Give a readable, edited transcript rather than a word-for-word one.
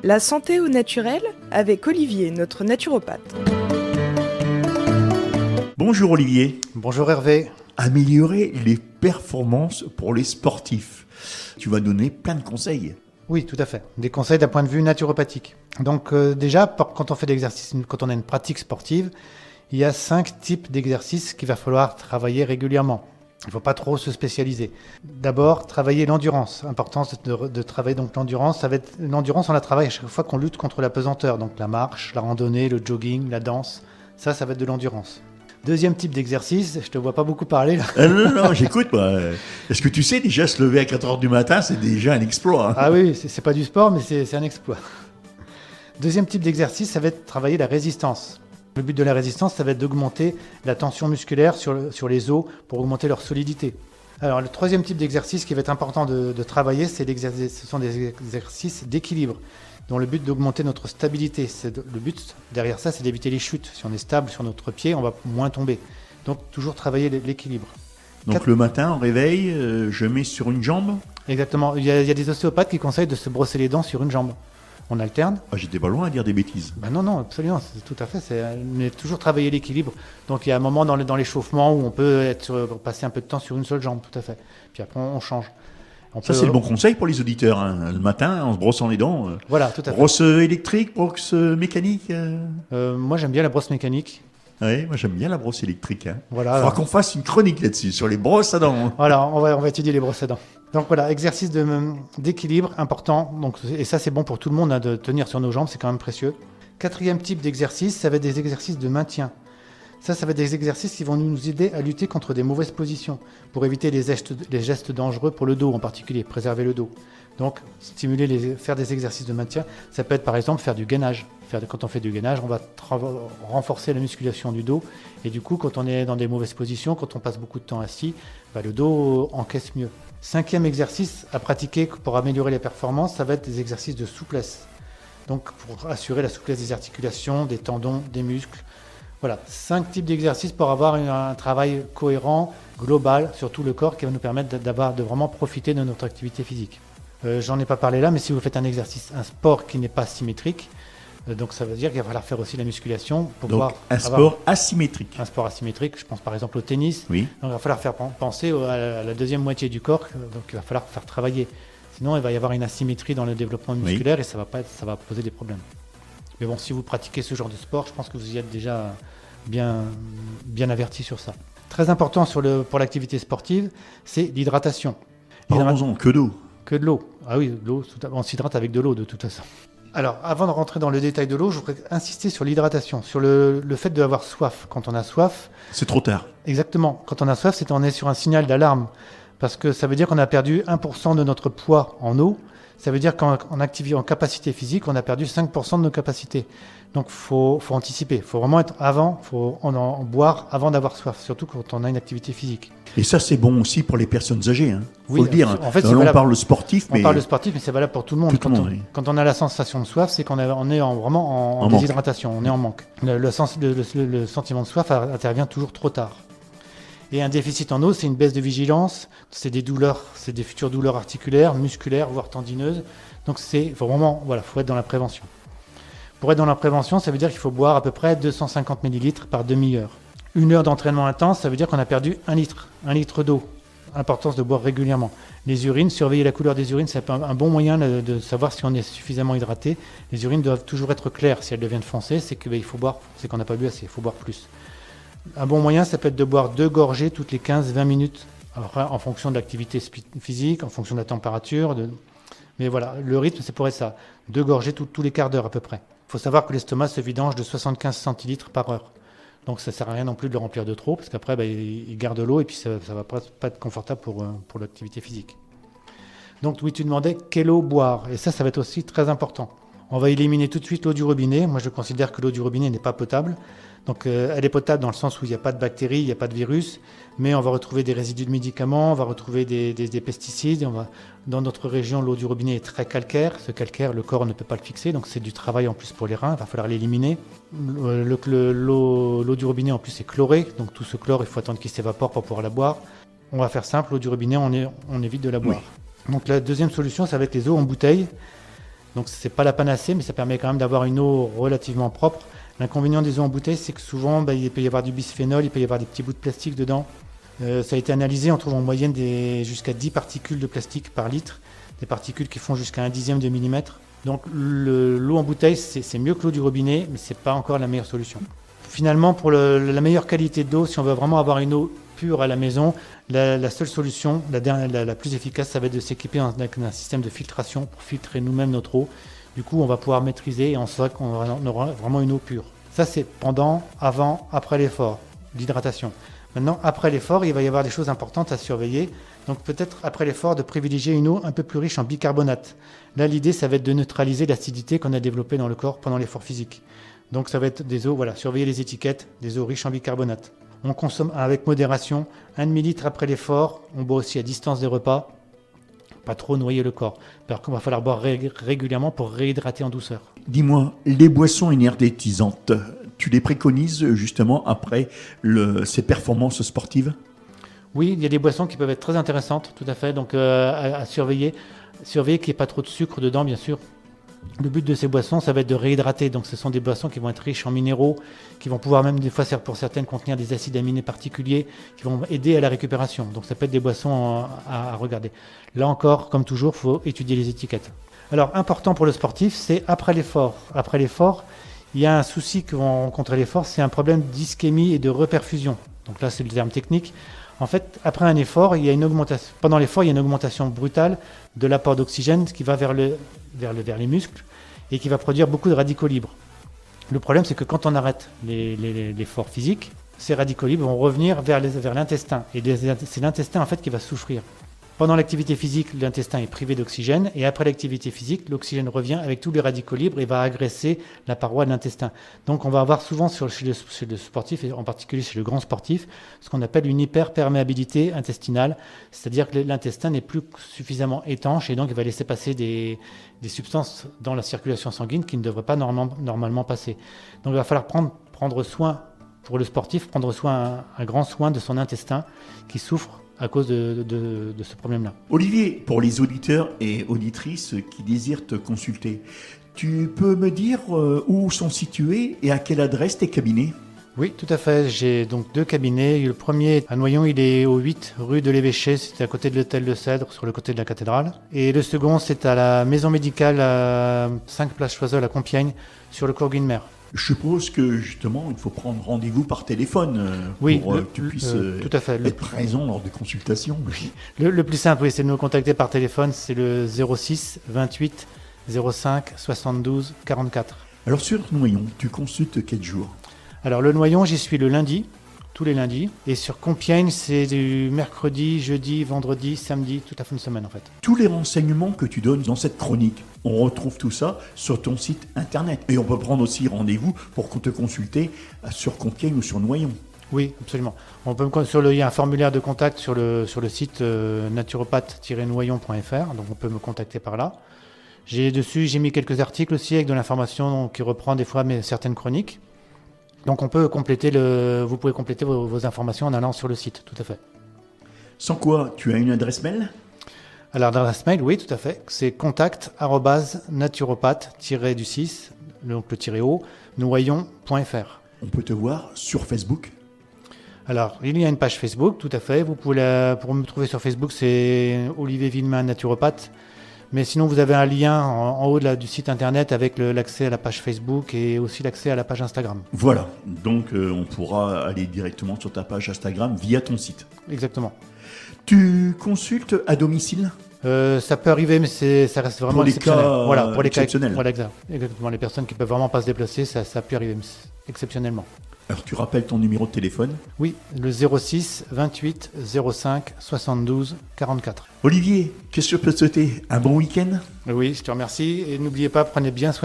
La santé au naturel avec Olivier, notre naturopathe. Bonjour Olivier. Bonjour Hervé. Améliorer les performances pour les sportifs. Tu vas donner plein de conseils. Oui, tout à fait. Des conseils d'un point de vue naturopathique. Donc déjà, quand on fait de l'exercice, quand on a une pratique sportive, il y a 5 types d'exercices qu'il va falloir travailler régulièrement. Il ne faut pas trop se spécialiser. D'abord, travailler l'endurance. Importance de travailler donc l'endurance. L'endurance, on la travaille à chaque fois qu'on lutte contre la pesanteur. Donc la marche, la randonnée, le jogging, la danse. Ça va être de l'endurance. Deuxième type d'exercice, je te vois pas beaucoup parler là. Non, j'écoute moi. Est-ce que tu sais, déjà se lever à 4h du matin, c'est déjà un exploit. Hein. Ah oui, c'est pas du sport, mais c'est un exploit. Deuxième type d'exercice, ça va être travailler la résistance. Le but de la résistance, ça va être d'augmenter la tension musculaire sur les os pour augmenter leur solidité. Alors le troisième type d'exercice qui va être important de travailler, ce sont des exercices d'équilibre, dont le but d'augmenter notre stabilité. Le but derrière ça, c'est d'éviter les chutes. Si on est stable sur notre pied, on va moins tomber. Donc toujours travailler l'équilibre. Donc le matin, au réveil, je mets sur une jambe. Exactement. Il y a des ostéopathes qui conseillent de se brosser les dents sur une jambe. On alterne. Ah, j'étais pas loin à dire des bêtises. Ben non, absolument, c'est tout à fait. Mais toujours travailler l'équilibre. Donc il y a un moment dans l'échauffement où on peut passer un peu de temps sur une seule jambe, tout à fait. Puis après on change. C'est le bon conseil pour les auditeurs. Hein. Le matin, en se brossant les dents. Voilà, tout à fait. Brosse électrique, brosse mécanique. Moi j'aime bien la brosse mécanique. Oui, moi j'aime bien la brosse électrique. Hein. Voilà. Il faudra qu'on fasse une chronique là-dessus, sur les brosses à dents. Voilà, on va étudier les brosses à dents. Donc voilà, exercice d'équilibre important. Donc, et ça c'est bon pour tout le monde hein, de tenir sur nos jambes, c'est quand même précieux. Quatrième type d'exercice, ça va être des exercices de maintien. Ça va être des exercices qui vont nous aider à lutter contre des mauvaises positions, pour éviter les gestes dangereux pour le dos en particulier, préserver le dos. Donc, faire des exercices de maintien, ça peut être par exemple faire du gainage. Quand on fait du gainage, on va renforcer la musculation du dos. Et du coup, quand on est dans des mauvaises positions, quand on passe beaucoup de temps assis, le dos encaisse mieux. Cinquième exercice à pratiquer pour améliorer les performances, ça va être des exercices de souplesse. Donc, pour assurer la souplesse des articulations, des tendons, des muscles. Voilà, 5 types d'exercices pour avoir un travail cohérent, global, sur tout le corps qui va nous permettre de vraiment profiter de notre activité physique. J'en ai pas parlé là, mais si vous faites un sport qui n'est pas symétrique, donc ça veut dire qu'il va falloir faire aussi la musculation pour donc, pouvoir sport asymétrique. Un sport asymétrique, je pense par exemple au tennis. Oui. Donc il va falloir faire penser à la deuxième moitié du corps, donc il va falloir faire travailler. Sinon, il va y avoir une asymétrie dans le développement musculaire et ça va poser des problèmes. Mais bon, si vous pratiquez ce genre de sport, je pense que vous y êtes déjà bien averti sur ça. Très important pour l'activité sportive, c'est l'hydratation. Parlons-en, que d'eau. Que de l'eau. Ah oui, de l'eau, on s'hydrate avec de l'eau de toute façon. Alors, avant de rentrer dans le détail de l'eau, je voudrais insister sur l'hydratation, sur le fait d'avoir soif. Quand on a soif... C'est trop tard. Exactement. Quand on a soif, on est sur un signal d'alarme. Parce que ça veut dire qu'on a perdu 1% de notre poids en eau. Ça veut dire qu'en capacité physique, on a perdu 5% de nos capacités. Donc, faut anticiper. Il faut vraiment être en boire avant d'avoir soif, surtout quand on a une activité physique. Et ça, c'est bon aussi pour les personnes âgées. Hein. Faut le dire. En fait, on parle sportif, mais... On parle sportif, mais c'est valable pour tout le monde. Quand on a la sensation de soif, c'est qu'on est vraiment en déshydratation, on est en manque. Le sentiment de soif intervient toujours trop tard. Et un déficit en eau, c'est une baisse de vigilance, c'est des douleurs, c'est des futures douleurs articulaires, musculaires, voire tendineuses. Donc faut être dans la prévention. Pour être dans la prévention, ça veut dire qu'il faut boire à peu près 250 ml par demi-heure. 1 heure d'entraînement intense, ça veut dire qu'on a perdu 1 litre d'eau. Importance de boire régulièrement. Les urines, surveiller la couleur des urines, c'est un bon moyen de savoir si on est suffisamment hydraté. Les urines doivent toujours être claires. Si elles deviennent foncées, c'est qu'il faut boire, c'est qu'on n'a pas bu assez, il faut boire plus. Un bon moyen, ça peut être de boire 2 gorgées toutes les 15-20 minutes, après, en fonction de l'activité physique, en fonction de la température. Mais voilà, le rythme, c'est pour être ça. 2 gorgées tous les quarts d'heure à peu près. Il faut savoir que l'estomac se vidange de 75 centilitres par heure. Donc ça ne sert à rien non plus de le remplir de trop, parce qu'après, il garde l'eau et puis ça ne va pas être confortable pour l'activité physique. Donc oui, tu demandais quelle eau boire. Et ça va être aussi très important. On va éliminer tout de suite l'eau du robinet. Moi, je considère que l'eau du robinet n'est pas potable. Donc elle est potable dans le sens où il n'y a pas de bactéries, il n'y a pas de virus, mais on va retrouver des résidus de médicaments, on va retrouver des pesticides. Dans notre région, l'eau du robinet est très calcaire. Ce calcaire, le corps ne peut pas le fixer, donc c'est du travail en plus pour les reins, il va falloir l'éliminer. L'eau du robinet en plus est chlorée, donc tout ce chlore, il faut attendre qu'il s'évapore pour pouvoir la boire. On va faire simple, l'eau du robinet, on évite de la boire. Oui. Donc la deuxième solution, ça va être les eaux en bouteille. Donc c'est pas la panacée, mais ça permet quand même d'avoir une eau relativement propre. L'inconvénient des eaux en bouteille, c'est que souvent, il peut y avoir du bisphénol, il peut y avoir des petits bouts de plastique dedans. Ça a été analysé, on trouve en moyenne jusqu'à 10 particules de plastique par litre, des particules qui font jusqu'à 1/10 de millimètre. Donc l'eau en bouteille, c'est mieux que l'eau du robinet, mais c'est pas encore la meilleure solution. Finalement, pour la meilleure qualité d'eau, si on veut vraiment avoir une eau pure à la maison, la seule solution, la plus efficace, ça va être de s'équiper d'un système de filtration pour filtrer nous-mêmes notre eau. Du coup, on va pouvoir maîtriser et on saura qu'on aura vraiment une eau pure. Ça, c'est pendant, avant, après l'effort, l'hydratation. Maintenant, après l'effort, il va y avoir des choses importantes à surveiller. Donc peut-être après l'effort, de privilégier une eau un peu plus riche en bicarbonate. Là, l'idée, ça va être de neutraliser l'acidité qu'on a développée dans le corps pendant l'effort physique. Donc ça va être des eaux, surveiller les étiquettes, des eaux riches en bicarbonate. On consomme avec modération, 1 demi-litre après l'effort. On boit aussi à distance des repas. Pas trop noyer le corps. Par contre, il va falloir boire régulièrement pour réhydrater en douceur. Dis-moi, les boissons énergétisantes, tu les préconises justement après ces performances sportives ? Oui, il y a des boissons qui peuvent être très intéressantes, tout à fait. Donc à surveiller. Surveiller qu'il n'y ait pas trop de sucre dedans, bien sûr. Le but de ces boissons, ça va être de réhydrater. Donc ce sont des boissons qui vont être riches en minéraux, qui vont pouvoir même des fois, pour certaines, contenir des acides aminés particuliers, qui vont aider à la récupération. Donc ça peut être des boissons à regarder. Là encore, comme toujours, il faut étudier les étiquettes. Alors important pour le sportif, c'est après l'effort. Après l'effort, il y a un souci que vont rencontrer l'effort, c'est un problème d'ischémie et de reperfusion. Donc là, c'est le terme technique. En fait, après un effort, pendant l'effort, il y a une augmentation brutale de l'apport d'oxygène qui va vers les muscles et qui va produire beaucoup de radicaux libres. Le problème, c'est que quand on arrête l'effort physique, ces radicaux libres vont revenir vers l'intestin. Et c'est l'intestin en fait qui va souffrir. Pendant l'activité physique, l'intestin est privé d'oxygène et après l'activité physique, l'oxygène revient avec tous les radicaux libres et va agresser la paroi de l'intestin. Donc on va avoir souvent chez le sportif, et en particulier chez le grand sportif, ce qu'on appelle une hyperperméabilité intestinale, c'est-à-dire que l'intestin n'est plus suffisamment étanche et donc il va laisser passer des substances dans la circulation sanguine qui ne devraient pas normalement passer. Donc il va falloir prendre soin, pour le sportif, un grand soin de son intestin qui souffre à cause de ce problème-là. Olivier, pour les auditeurs et auditrices qui désirent te consulter, tu peux me dire où sont situés et à quelle adresse tes cabinets ? Oui, tout à fait. J'ai donc 2 cabinets. Le premier à Noyon, il est au 8 rue de l'Évêché, c'est à côté de l'hôtel de Cèdre, sur le côté de la cathédrale. Et le second, c'est à la maison médicale à 5 place Choiseul à Compiègne, sur le cours Guilmer. Je suppose que justement, il faut prendre rendez-vous par téléphone pour que tu puisses tout à fait. être présent lors des consultations. Le plus simple, c'est de nous contacter par téléphone, c'est le 06 28 05 72 44. Alors sur Noyon, tu consultes quel jour ? Alors le Noyon, j'y suis le lundi, tous les lundis. Et sur Compiègne, c'est du mercredi, jeudi, vendredi, samedi, toute la fin de semaine en fait. Tous les renseignements que tu donnes dans cette chronique, on retrouve tout ça sur ton site internet. Et on peut prendre aussi rendez-vous pour te consulter sur Compiègne ou sur Noyon. Oui, absolument. Il y a un formulaire de contact sur le site naturopathe-noyon.fr, donc on peut me contacter par là. J'ai mis quelques articles aussi avec de l'information qui reprend des fois certaines chroniques. Donc vous pouvez compléter vos informations en allant sur le site, tout à fait. Sans quoi, tu as une adresse mail ? Alors l'adresse mail, oui, tout à fait. C'est contact@naturopathe-du6, donc le -o, noyon.fr. On peut te voir sur Facebook ? Alors, il y a une page Facebook, tout à fait. Pour me trouver sur Facebook, c'est Olivier Villemin, naturopathe. Mais sinon, vous avez un lien en haut du site internet avec l'accès à la page Facebook et aussi l'accès à la page Instagram. Voilà, donc on pourra aller directement sur ta page Instagram via ton site. Exactement. Tu consultes à domicile ? Ça peut arriver, mais ça reste vraiment pour exceptionnel. Pour les cas exceptionnels. Voilà, exactement. Les personnes qui ne peuvent vraiment pas se déplacer, ça peut arriver, mais exceptionnellement. Alors tu rappelles ton numéro de téléphone ? Oui, le 06 28 05 72 44. Olivier, qu'est-ce que je peux te souhaiter ? Un bon week-end ? Oui, je te remercie. Et n'oubliez pas, prenez bien soin